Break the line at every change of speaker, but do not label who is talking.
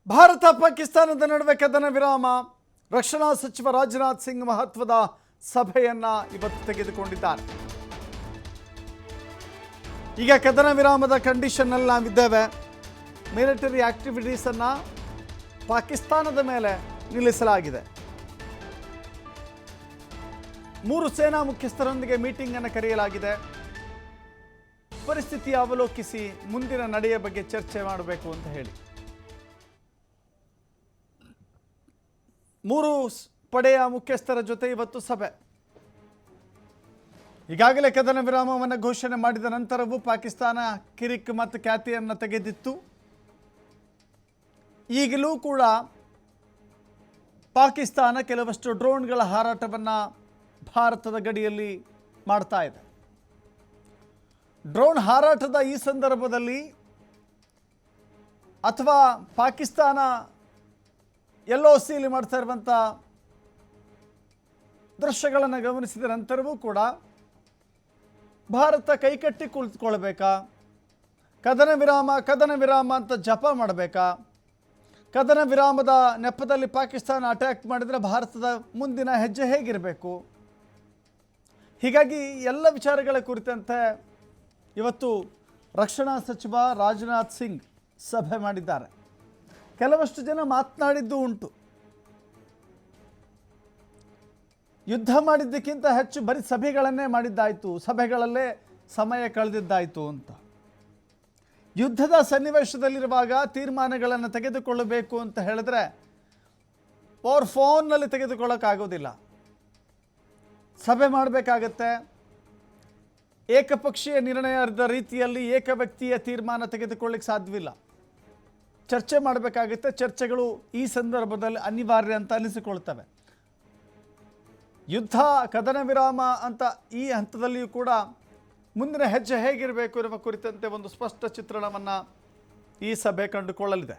ಭಾರತ ಪಾಕಿಸ್ತಾನದ ನಡುವೆ ಕದನ ವಿರಾಮ. ರಕ್ಷಣಾ ಸಚಿವ ರಾಜನಾಥ್ ಸಿಂಗ್ ಮಹತ್ವದ ಸಭೆಯನ್ನ ಇವತ್ತು ತೆಗೆದುಕೊಂಡಿದ್ದಾರೆ. ಈಗ ಕದನ ವಿರಾಮದ ಕಂಡೀಷನ್ ಅಲ್ಲಿ ನಾವಿದ್ದೇವೆ. ಮಿಲಿಟರಿ ಆಕ್ಟಿವಿಟೀಸ್ ಅನ್ನ ಪಾಕಿಸ್ತಾನದ ಮೇಲೆ ನಿಲ್ಲಿಸಲಾಗಿದೆ. 3 ಸೇನಾ ಮುಖ್ಯಸ್ಥರೊಂದಿಗೆ ಮೀಟಿಂಗ್ ಅನ್ನು ಕರೆಯಲಾಗಿದೆ. ಪರಿಸ್ಥಿತಿ ಅವಲೋಕಿಸಿ ಮುಂದಿನ ನಡೆಯ ಬಗ್ಗೆ ಚರ್ಚೆ ಮಾಡಬೇಕು ಅಂತ ಹೇಳಿ 3 ಪಡೆಯ ಮುಖ್ಯಸ್ಥರ ಜೊತೆ ಇವತ್ತು ಸಭೆ. ಈಗಾಗಲೇ ಕದನ ವಿರಾಮವನ್ನು ಘೋಷಣೆ ಮಾಡಿದ ನಂತರವೂ ಪಾಕಿಸ್ತಾನ ಕಿರಿಕ್ ಮತ್ತು ಖ್ಯಾತಿಯನ್ನು ತೆಗೆದಿತ್ತು. ಈಗಲೂ ಕೂಡ ಪಾಕಿಸ್ತಾನ ಕೆಲವಷ್ಟು ಡ್ರೋನ್ಗಳ ಹಾರಾಟವನ್ನು ಭಾರತದ ಗಡಿಯಲ್ಲಿ ಮಾಡ್ತಾ ಇದೆ. ಡ್ರೋನ್ ಹಾರಾಟದ ಈ ಸಂದರ್ಭದಲ್ಲಿ ಅಥವಾ ಪಾಕಿಸ್ತಾನ LOCಯಲ್ಲಿ ಮಾಡ್ತಾ ಇರುವಂಥ ದೃಶ್ಯಗಳನ್ನು ಗಮನಿಸಿದ ನಂತರವೂ ಕೂಡ ಭಾರತ ಕೈಕಟ್ಟಿ ಕುಳಿತುಕೊಳ್ಬೇಕಾ, ಕದನ ವಿರಾಮ ಅಂತ ಜಪ ಮಾಡಬೇಕಾ, ಕದನ ವಿರಾಮದ ನೆಪದಲ್ಲಿ ಪಾಕಿಸ್ತಾನ ಅಟ್ಯಾಕ್ ಮಾಡಿದರೆ ಭಾರತದ ಮುಂದಿನ ಹೆಜ್ಜೆ ಹೇಗಿರಬೇಕು, ಹೀಗಾಗಿ ಎಲ್ಲ ವಿಚಾರಗಳ ಕುರಿತಂತೆ ಇವತ್ತು ರಕ್ಷಣಾ ಸಚಿವ ರಾಜನಾಥ್ ಸಿಂಗ್ ಸಭೆ ಮಾಡಿದ್ದಾರೆ. ಕೆಲವಷ್ಟು ಜನ ಮಾತನಾಡಿದ್ದು ಉಂಟು, ಯುದ್ಧ ಮಾಡಿದ್ದಕ್ಕಿಂತ ಹೆಚ್ಚು ಬರೀ ಸಭೆಗಳನ್ನೇ ಮಾಡಿದ್ದಾಯಿತು, ಸಭೆಗಳಲ್ಲೇ ಸಮಯ ಕಳೆದಿದ್ದಾಯಿತು ಅಂತ. ಯುದ್ಧದ ಸನ್ನಿವೇಶದಲ್ಲಿರುವಾಗ ತೀರ್ಮಾನಗಳನ್ನು ತೆಗೆದುಕೊಳ್ಳಬೇಕು ಅಂತ ಹೇಳಿದ್ರೆ ಅವ್ರ ಫೋನ್ನಲ್ಲಿ ತೆಗೆದುಕೊಳ್ಳೋಕ್ಕಾಗೋದಿಲ್ಲ. ಸಭೆ ಮಾಡಬೇಕಾಗತ್ತೆ. ಏಕಪಕ್ಷೀಯ ನಿರ್ಣಯದ ರೀತಿಯಲ್ಲಿ ಏಕ ವ್ಯಕ್ತಿಯ ತೀರ್ಮಾನ ತೆಗೆದುಕೊಳ್ಳಿಕ್ಕೆ ಸಾಧ್ಯವಿಲ್ಲ. ಚರ್ಚೆ ಮಾಡಬೇಕಾಗುತ್ತೆ. ಚರ್ಚೆಗಳು ಈ ಸಂದರ್ಭದಲ್ಲಿ ಅನಿವಾರ್ಯ ಅಂತ ಅನಿಸಿಕೊಳ್ತವೆ. ಯುದ್ಧ ಕದನ ವಿರಾಮ ಅಂತ ಈ ಹಂತದಲ್ಲಿಯೂ ಕೂಡ ಮುಂದಿನ ಹೆಜ್ಜೆ ಹೇಗಿರಬೇಕು ಎನ್ನುವ ಕುರಿತಂತೆ ಒಂದು ಸ್ಪಷ್ಟ ಚಿತ್ರಣವನ್ನು ಈ ಸಭೆ ಕಂಡುಕೊಳ್ಳಲಿದೆ.